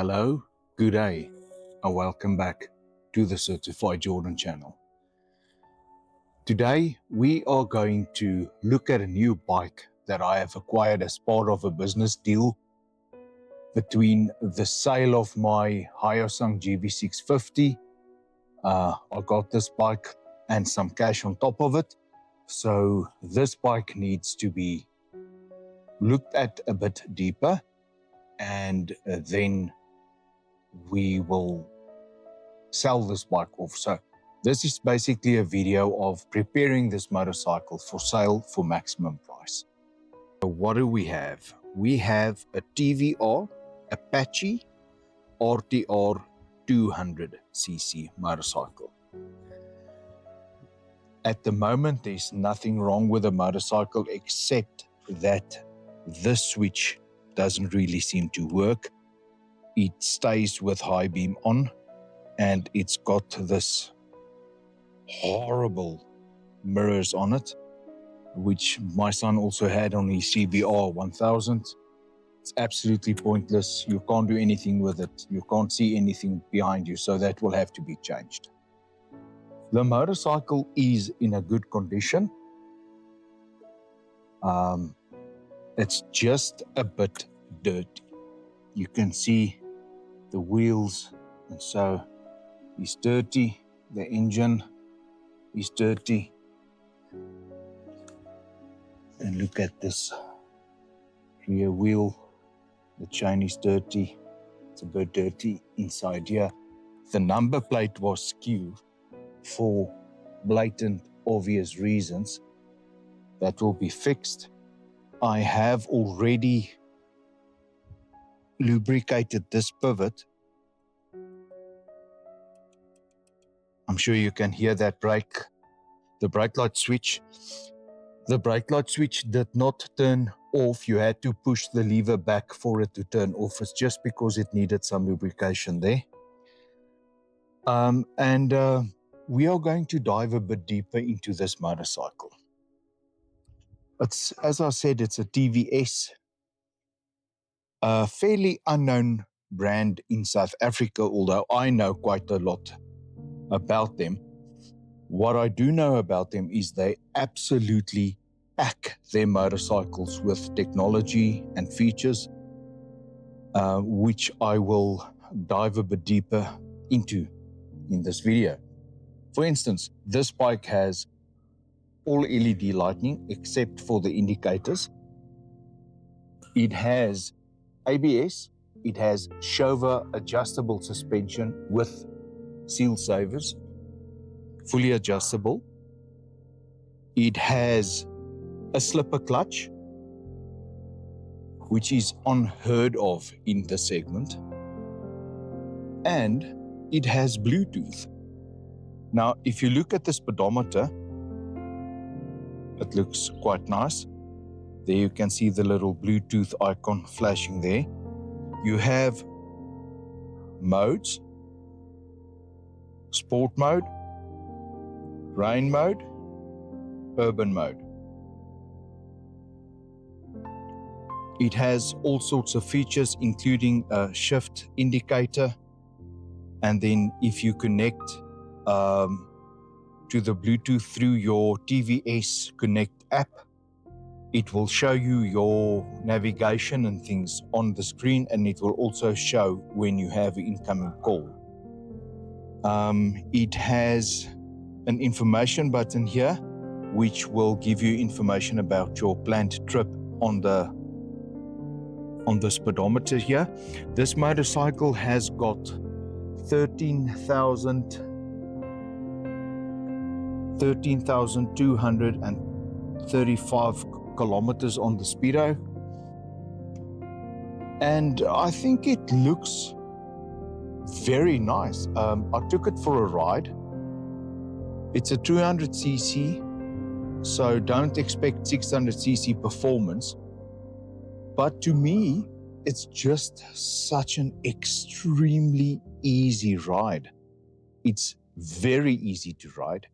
Hello, good day, and welcome back to the Certified Jordan channel. Today, we are going to look at a new bike that I have acquired as part of a business deal between the sale of my Hyosung GB650. I got this bike and some cash on top of it. So this bike needs to be looked at a bit deeper, and then we will sell this bike off. So this is basically a video of preparing this motorcycle for sale for maximum price. So what do we have? We have a TVR Apache RTR 200cc motorcycle. At the moment, there's nothing wrong with the motorcycle except that this switch doesn't really seem to work. It stays with high beam on, and it's got this horrible mirrors on it, which my son also had on his CBR 1000. It's absolutely pointless. You can't do anything with it. You can't see anything behind you, so that will have to be changed. The motorcycle is in a good condition. It's just a bit dirty. You can see the wheels, and so it's dirty. The engine is dirty. And look at this rear wheel. The chain is dirty. It's a bit dirty inside here. The number plate was skewed for blatant, obvious reasons. That will be fixed. I have already lubricated this pivot. I'm sure you can hear that the brake light switch. The brake light switch did not turn off. You had to push the lever back for it to turn off. It's just because it needed some lubrication there. We are going to dive a bit deeper into this motorcycle. As I said, it's a TVS, a fairly unknown brand in South Africa, although I know quite a lot about them. What I do know about them is they absolutely pack their motorcycles with technology and features, which I will dive a bit deeper into in this video. For instance, this bike has all LED lighting except for the indicators. It has ABS. It has Showa adjustable suspension with seal savers, fully adjustable. It has a slipper clutch, which is unheard of in the segment. And it has Bluetooth. Now, if you look at the speedometer, it looks quite nice. There you can see the little Bluetooth icon flashing there. You have modes: sport mode, rain mode, urban mode. It has all sorts of features, including a shift indicator. And then if you connect to the Bluetooth through your TVS Connect app, it will show you your navigation and things on the screen, and it will also show when you have an incoming call. It has an information button here, which will give you information about your planned trip on the speedometer here. This motorcycle has got 13,235 kilometers on the speedo, and I think it looks very nice. I took it for a ride. It's a 200cc, so don't expect 600cc performance, but to me it's just such an extremely easy ride. It's very easy to ride.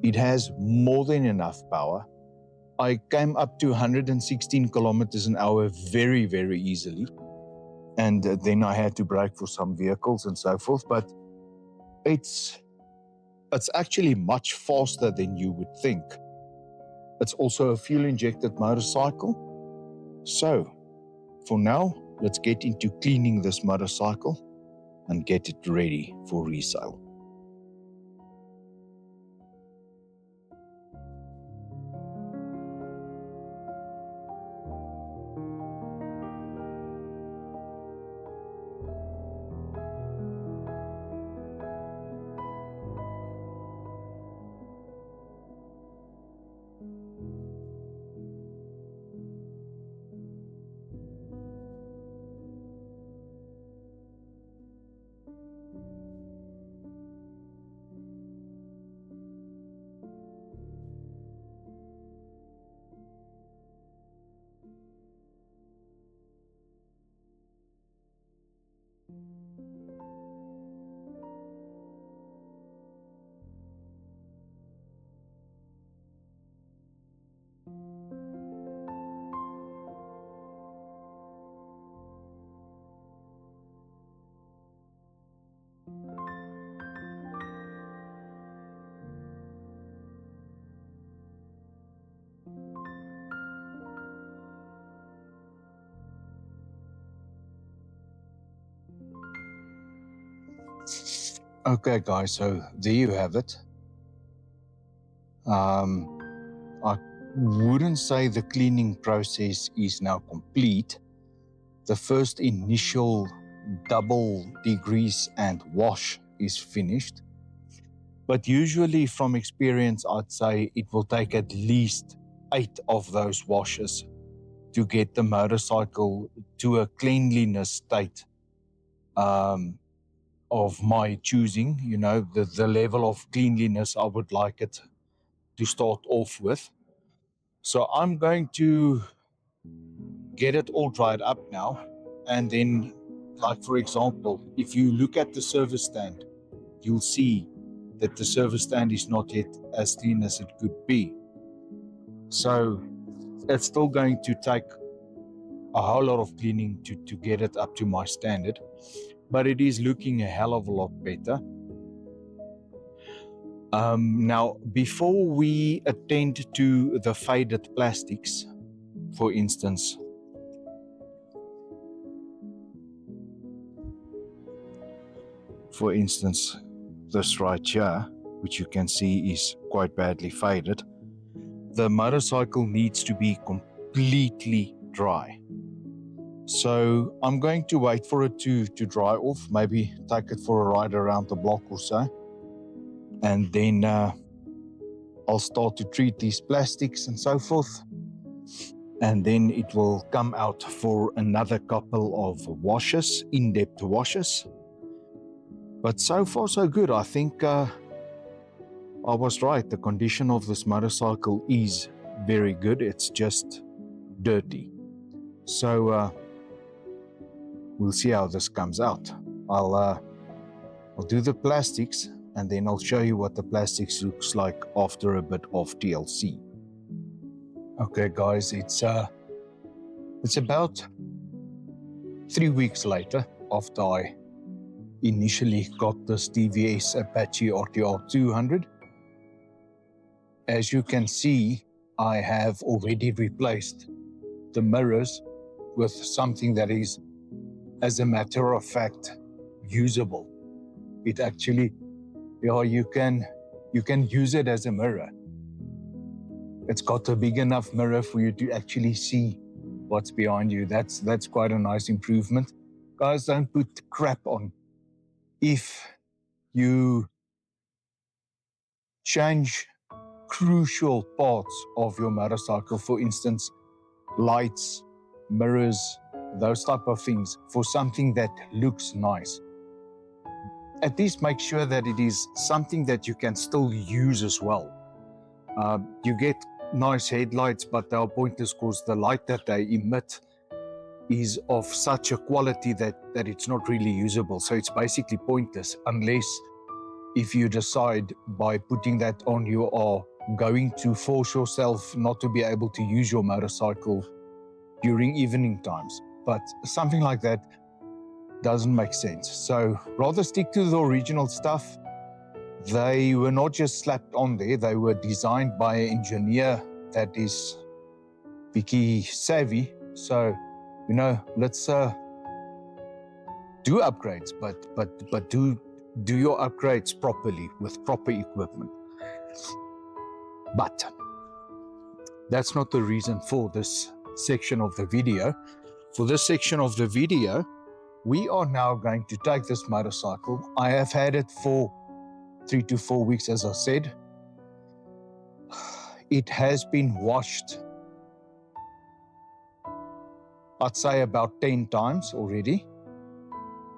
It has more than enough power. I came up to 116 kilometers an hour very, very easily. And then I had to brake for some vehicles and so forth. But it's actually much faster than you would think. It's also a fuel-injected motorcycle. So, for now, let's get into cleaning this motorcycle and get it ready for resale. Okay, guys, so there you have it. I wouldn't say the cleaning process is now complete. The first initial double degrease and wash is finished. But usually from experience, I'd say it will take at least 8 of those washes to get the motorcycle to a cleanliness state of my choosing, the level of cleanliness I would like it to start off with. So I'm going to get it all dried up now. And then, like for example, if you look at the service stand, you'll see that the service stand is not yet as clean as it could be. So it's still going to take a whole lot of cleaning to get it up to my standard, but it is looking a hell of a lot better. Now, before we attend to the faded plastics, for instance, this right here, which you can see is quite badly faded, the motorcycle needs to be completely dry. So I'm going to wait for it to dry off, maybe take it for a ride around the block or so. And then I'll start to treat these plastics and so forth. And then it will come out for another couple of washes, in-depth washes. But so far so good. I think I was right. The condition of this motorcycle is very good. It's just dirty. So we'll see how this comes out. I'll do the plastics, and then I'll show you what the plastics looks like after a bit of TLC. Okay, guys, it's about 3 weeks later after I initially got this TVS Apache RTR 200. As you can see, I have already replaced the mirrors with something that is, as a matter of fact, usable. It actually, you can use it as a mirror. It's got a big enough mirror for you to actually see what's behind you. That's quite a nice improvement. Guys, don't put crap on. If you change crucial parts of your motorcycle, for instance, lights, mirrors, those type of things, for something that looks nice, at least make sure that it is something that you can still use as well. You get nice headlights, but they are pointless because the light that they emit is of such a quality that it's not really usable. So it's basically pointless unless if you decide by putting that on, you are going to force yourself not to be able to use your motorcycle during evening times. But something like that, doesn't make sense. So rather stick to the original stuff. They were not just slapped on there, they were designed by an engineer that is Wiki savvy. So, let's do upgrades, but do your upgrades properly with proper equipment. But that's not the reason for this section of the video. For this section of the video, we are now going to take this motorcycle. I have had it for 3 to 4 weeks, as I said. It has been washed, I'd say about 10 times already.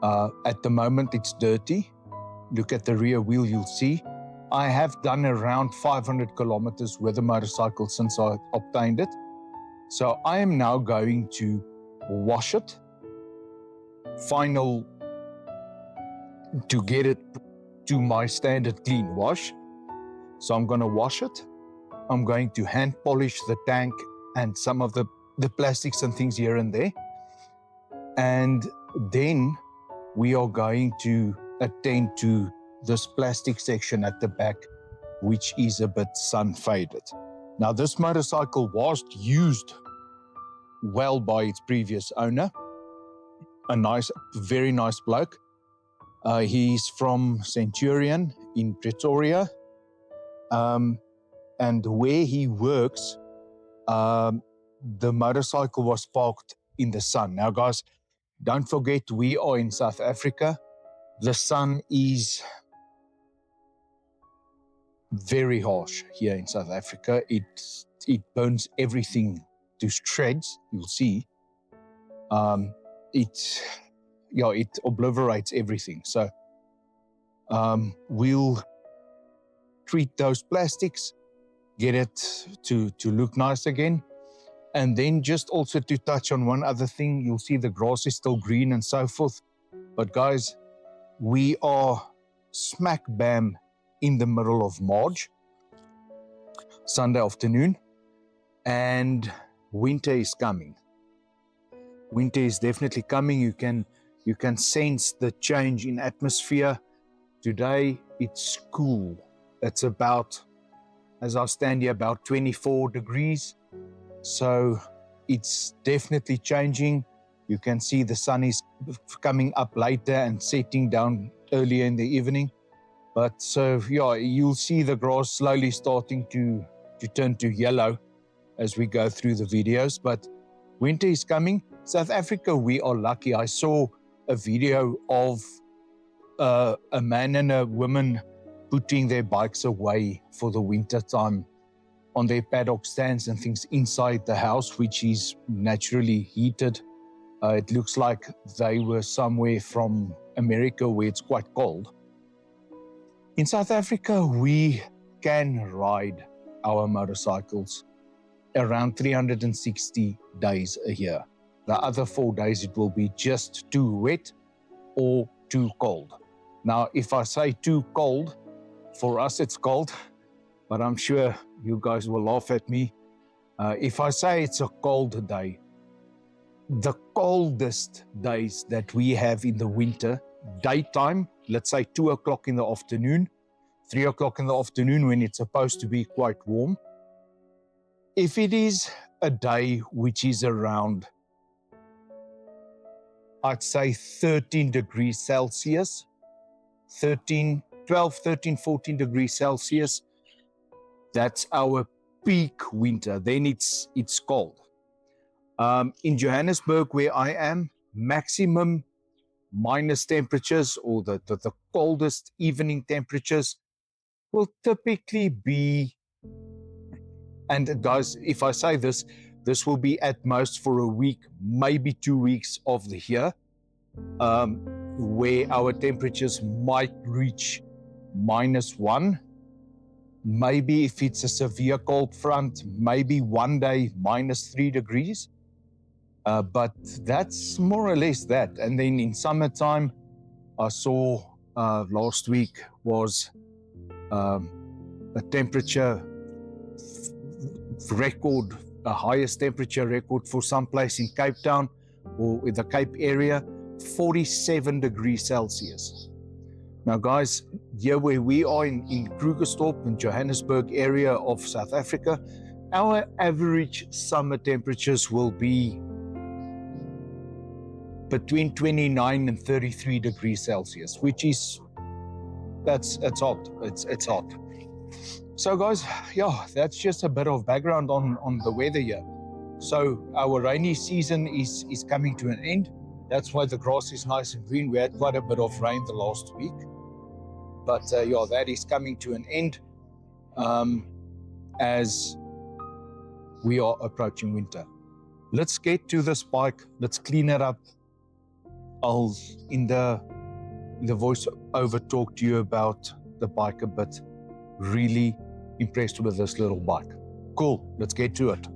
At the moment, it's dirty. Look at the rear wheel, you'll see. I have done around 500 kilometers with the motorcycle since I obtained it. So I am now going to wash it. To get it to my standard clean wash. So I'm going to wash it. I'm going to hand polish the tank and some of the plastics and things here and there. And then we are going to attend to this plastic section at the back, which is a bit sun faded. Now, this motorcycle was used well by its previous owner, very nice bloke. He's from Centurion in Pretoria. And where he works, the motorcycle was parked in the sun. Now, guys, don't forget we are in South Africa. The sun is very harsh here in South Africa. It burns everything to shreds, you'll see. It obliterates everything. So we'll treat those plastics, get it to look nice again. And then just also to touch on one other thing, you'll see the grass is still green and so forth. But guys, we are smack bam in the middle of March, Sunday afternoon, and winter is coming. Winter is definitely coming. You can sense the change in atmosphere. Today it's cool. It's about, as I stand here, about 24 degrees. So it's definitely changing. You can see the sun is coming up later and setting down earlier in the evening. But so, you'll see the grass slowly starting to turn to yellow as we go through the videos. But winter is coming. South Africa, we are lucky. I saw a video of a man and a woman putting their bikes away for the winter time on their paddock stands and things inside the house, which is naturally heated. It looks like they were somewhere from America where it's quite cold. In South Africa, we can ride our motorcycles around 360 days a year. The other 4 days, it will be just too wet or too cold. Now, if I say too cold, for us it's cold, but I'm sure you guys will laugh at me. If I say it's a cold day, the coldest days that we have in the winter, daytime, let's say 2 o'clock in the afternoon, 3 o'clock in the afternoon when it's supposed to be quite warm. If it is a day which is around, I'd say 13 degrees Celsius, 12, 13, 14 degrees Celsius, that's our peak winter. Then it's cold. In Johannesburg, where I am, maximum minus temperatures or the coldest evening temperatures will typically be, and guys, if I say this will be at most for a week, maybe 2 weeks of the year, where our temperatures might reach -1. Maybe if it's a severe cold front, maybe one day -3 degrees. But that's more or less that. And then in summertime, I saw last week was a temperature record, a highest temperature record for some place in Cape Town or in the Cape area 47 degrees Celsius. Now guys, here where we are in Krugersdorp in Johannesburg area of South Africa, our average summer temperatures will be between 29 and 33 degrees Celsius, which is, it's hot, it's hot. So guys, yeah, that's just a bit of background on the weather here. So our rainy season is coming to an end. That's why the grass is nice and green. We had quite a bit of rain the last week. But yeah, that is coming to an end as we are approaching winter. Let's get to this bike. Let's clean it up. I'll, in the voice-over, talk to you about the bike a bit. Really impressed with this little bike. Cool, let's get to it.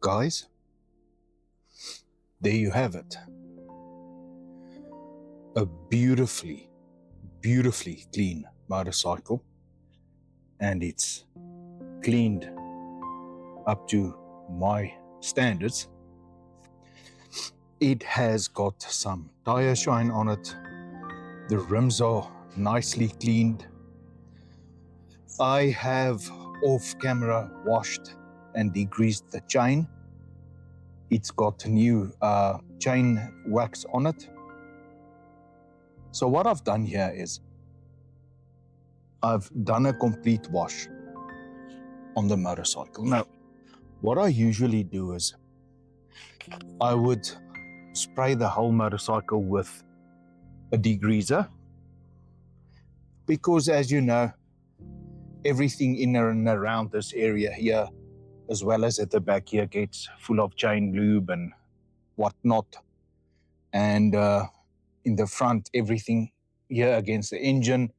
Guys, there you have it. A beautifully clean motorcycle, and it's cleaned up to my standards. It has got some tire shine on it. The rims are nicely cleaned. I have off camera washed and degreased the chain. It's got new chain wax on it. So what I've done here is I've done a complete wash on the motorcycle. Now, what I usually do is I would spray the whole motorcycle with a degreaser, because as you know, everything in and around this area here, as well as at the back here, gets full of chain lube and whatnot. And in the front, everything here against the engine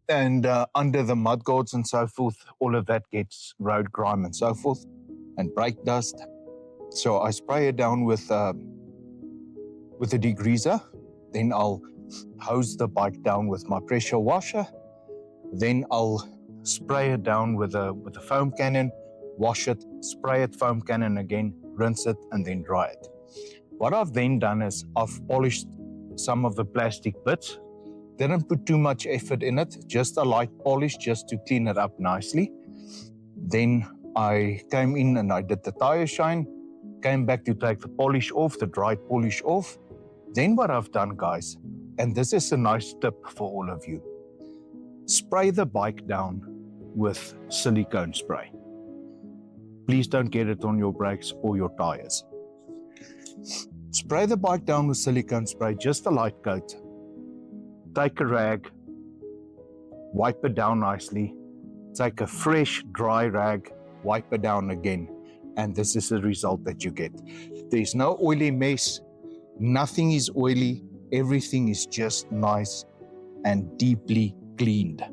and under the mudguards and so forth, all of that gets road grime and so forth, and brake dust. So I spray it down with a degreaser. Then I'll hose the bike down with my pressure washer. Then I'll spray it down with a foam cannon, wash it, spray it, foam cannon again, rinse it, and then dry it. What I've then done is I've polished some of the plastic bits. Didn't put too much effort in it, just a light polish just to clean it up nicely. Then I came in and I did the tire shine, came back to take the polish off, the dry polish off. Then what I've done, guys, and this is a nice tip for all of you, spray the bike down with silicone spray. Please don't get it on your brakes or your tires. Spray the bike down with silicone spray, just a light coat. Take a rag, wipe it down nicely, take a fresh, dry rag, wipe it down again, and this is the result that you get. There's no oily mess, nothing is oily, everything is just nice and deeply cleaned.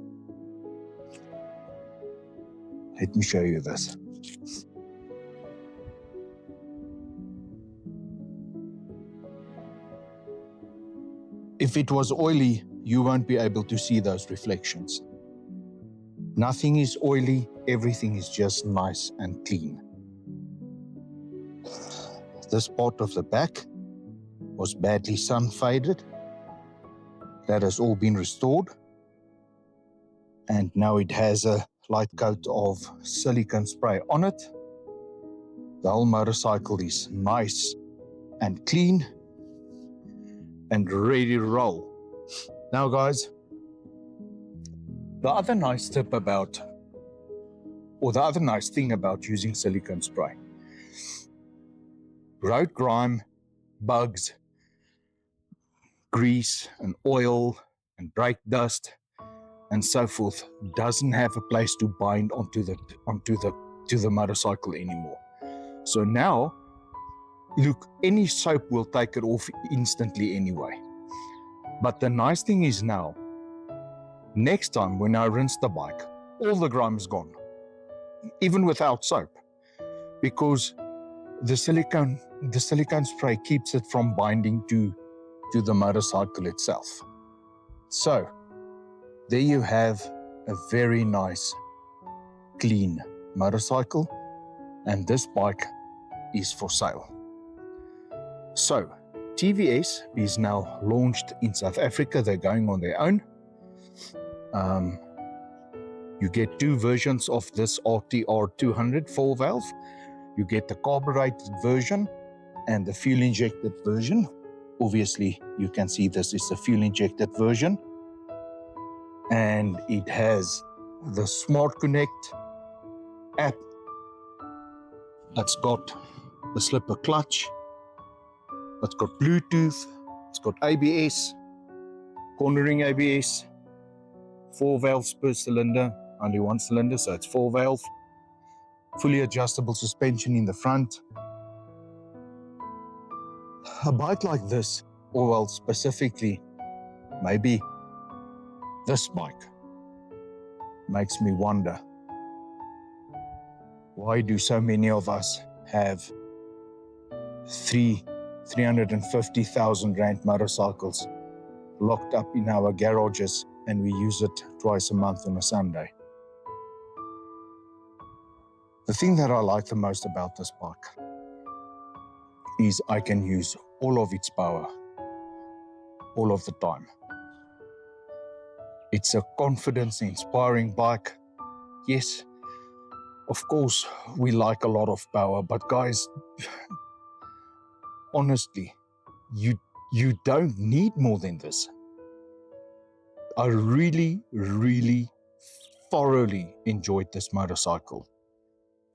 Let me show you this. If it was oily, you won't be able to see those reflections. Nothing is oily, everything is just nice and clean. This part of the back was badly sun faded. That has all been restored. And now it has a light coat of silicone spray on it. The whole motorcycle is nice and clean and ready to roll. Now guys, the other nice thing about using silicone spray, road grime, bugs, grease and oil and brake dust and so forth doesn't have a place to bind onto the motorcycle anymore. So now, look, any soap will take it off instantly anyway. But the nice thing is now, next time when I rinse the bike, all the grime is gone, even without soap, because the silicone spray keeps it from binding to the motorcycle itself. So there you have a very nice, clean motorcycle, and this bike is for sale. So TVS is now launched in South Africa. They're going on their own. You get two versions of this RTR 200 4-valve. You get the carbureted version and the fuel-injected version. Obviously, you can see this is the fuel-injected version. And it has the Smart Connect app. It's got the slipper clutch. It's got Bluetooth. It's got ABS, cornering ABS, 4 valves per cylinder, only one cylinder, so it's 4 valve. Fully adjustable suspension in the front. A bike like this, or well, specifically, maybe this bike, makes me wonder, why do so many of us have 350,000 Rand motorcycles locked up in our garages and we use it twice a month on a Sunday? The thing that I like the most about this bike is I can use all of its power, all of the time. It's a confidence-inspiring bike. Yes, of course, we like a lot of power, but guys, honestly, you don't need more than this. I really, really thoroughly enjoyed this motorcycle.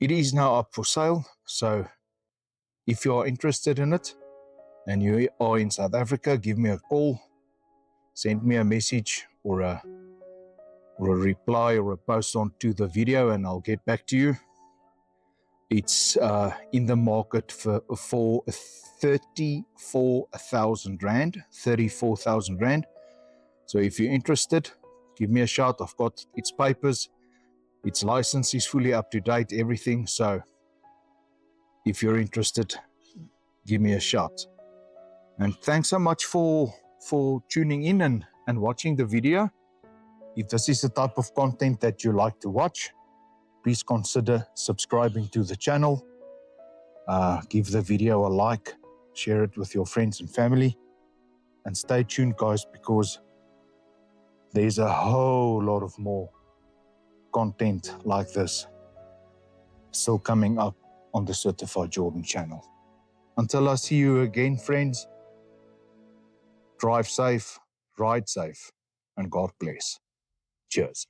It is now up for sale, so if you are interested in it and you are in South Africa, give me a call, send me a message or a reply or a post onto the video and I'll get back to you. It's in the market for 34,000 Rand, 34,000 Rand. So if you're interested, give me a shout. I've got its papers, its license is fully up to date, everything. So if you're interested, give me a shout. And thanks so much for tuning in and watching the video. If this is the type of content that you like to watch, please consider subscribing to the channel. Give the video a like, share it with your friends and family. And stay tuned, guys, because there's a whole lot of more content like this still coming up on the Certified Jordan channel. Until I see you again, friends, drive safe, ride safe, and God bless. Cheers.